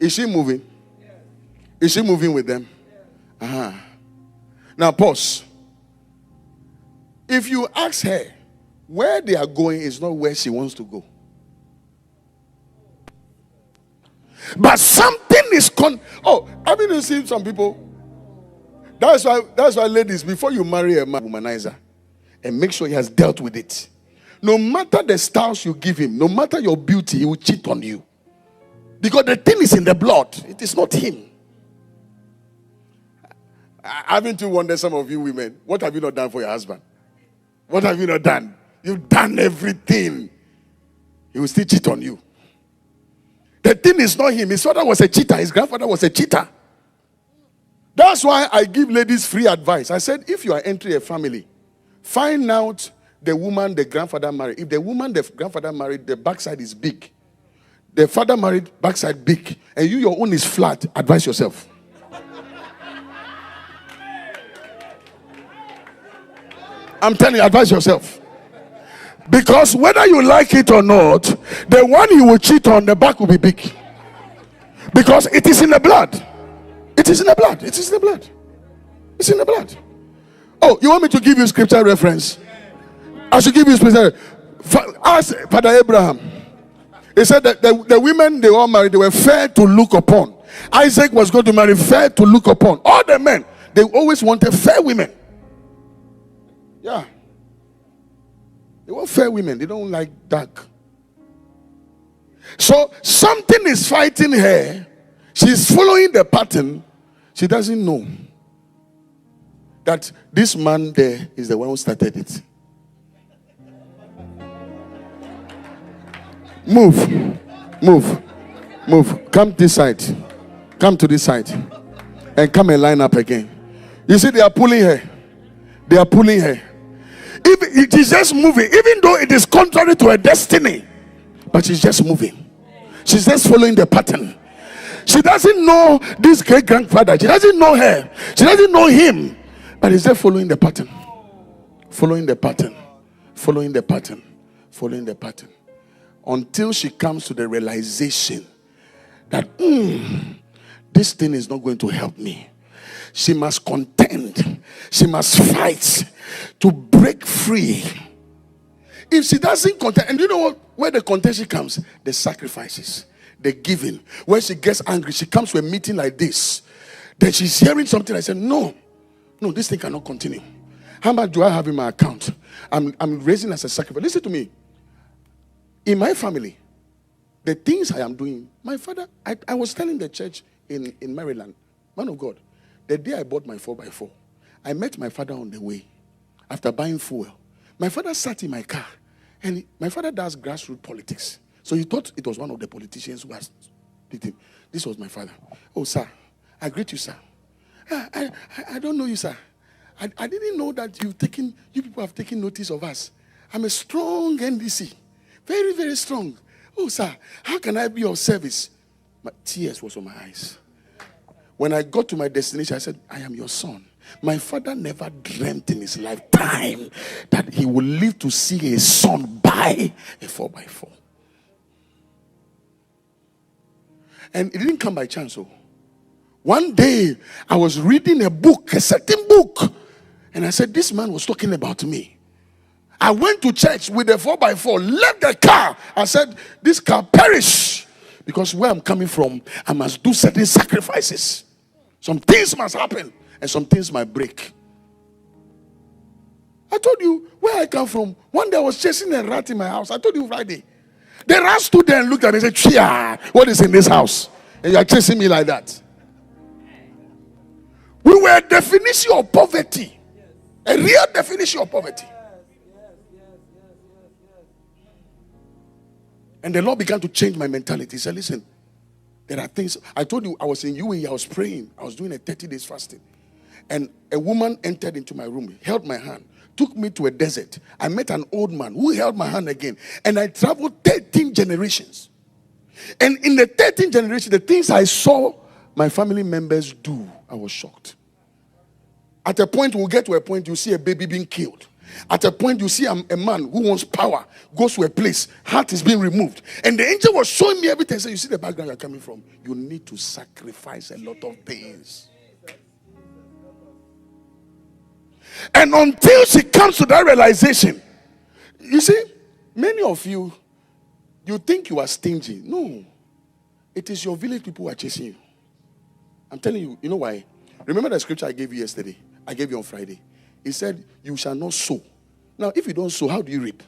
Is she moving? Is she moving with them? Uh-huh. Now pause. If you ask her where they are going is not where she wants to go. But something is haven't you seen some people? That's why ladies, before you marry a man, womanizer, and make sure he has dealt with it. No matter the styles you give him, no matter your beauty, he will cheat on you. Because the thing is in the blood. It is not him. Haven't you wondered, some of you women, what have you not done for your husband? What have you not done? You've done everything. He will still cheat on you. The thing is not him. His father was a cheater. His grandfather was a cheater. That's why I give ladies free advice. I said, if you are entering a family, find out the woman the grandfather married. If the woman the grandfather married, the backside is big. The father married, backside big. And you, your own is flat. Advise yourself. I'm telling you, advise yourself. Because whether you like it or not, the one you will cheat on, the back will be big. Because it is in the blood. It is in the blood. It is in the blood. It's in the blood. Oh, you want me to give you scripture reference? I should give you scripture. Ask Father Abraham. He said that the women they all married, they were fair to look upon. Isaac was going to marry fair to look upon. All the men, they always wanted fair women. Yeah. They want fair women. They don't like dark. So something is fighting her. She's following the pattern. She doesn't know that this man there is the one who started it. Move. Come this side. Come to this side. And come and line up again. You see, they are pulling her. They are pulling her. If it is just moving, even though it is contrary to her destiny, but she's just moving. She's just following the pattern. She doesn't know this great grandfather. She doesn't know her. She doesn't know him. But he's just following the pattern. Following the pattern. Following the pattern. Following the pattern. Until she comes to the realization that this thing is not going to help me. She must contend. She must fight to break free. If she doesn't contend, and you know what? Where the contention comes, the sacrifices, the giving. When she gets angry, she comes to a meeting like this. Then she's hearing something. I said, no, this thing cannot continue. How much do I have in my account? I'm raising as a sacrifice. Listen to me. In my family, the things I am doing, my father, I was telling the church in Maryland, man of God, the day I bought my 4x4, I met my father on the way after buying fuel. My father sat in my car, and my father does grassroots politics. So he thought it was one of the politicians who was him. This was my father. Oh, sir, I greet you, sir. I don't know you, sir. I didn't know that you people have taken notice of us. I'm a strong NDC. Very, very strong. Oh, sir, how can I be of service? My tears was on my eyes. When I got to my destination, I said, I am your son. My father never dreamt in his lifetime that he would live to see his son buy a 4x4. And it didn't come by chance. So one day, I was reading a book, a certain book. And I said, this man was talking about me. I went to church with a 4x4, left the car. I said, this car perish. Because where I'm coming from, I must do certain sacrifices. Some things must happen, and some things might break. I told you where I come from. One day I was chasing a rat in my house. I told you Friday. The rat stood there and looked at me and said, Chia, what is in this house? And you are chasing me like that. We were a definition of poverty. A real definition of poverty. And the Lord began to change my mentality. He said, listen, there are things. I told you I was in UAE, I was praying. I was doing a 30 days fasting. And a woman entered into my room, held my hand, took me to a desert. I met an old man who held my hand again. And I traveled 13 generations. And in the 13th generation, the things I saw my family members do, I was shocked. At a point, we'll get to a point, you see a baby being killed. At a point, you see a man who wants power, goes to a place, heart is being removed. And the angel was showing me everything. So you see the background you're coming from. You need to sacrifice a lot of things. And until she comes to that realization, you see, many of you, you think you are stingy. No. It is your village people who are chasing you. I'm telling you, you know why? Remember the scripture I gave you yesterday? I gave you on Friday. He said, you shall not sow. Now, if you don't sow, how do you reap?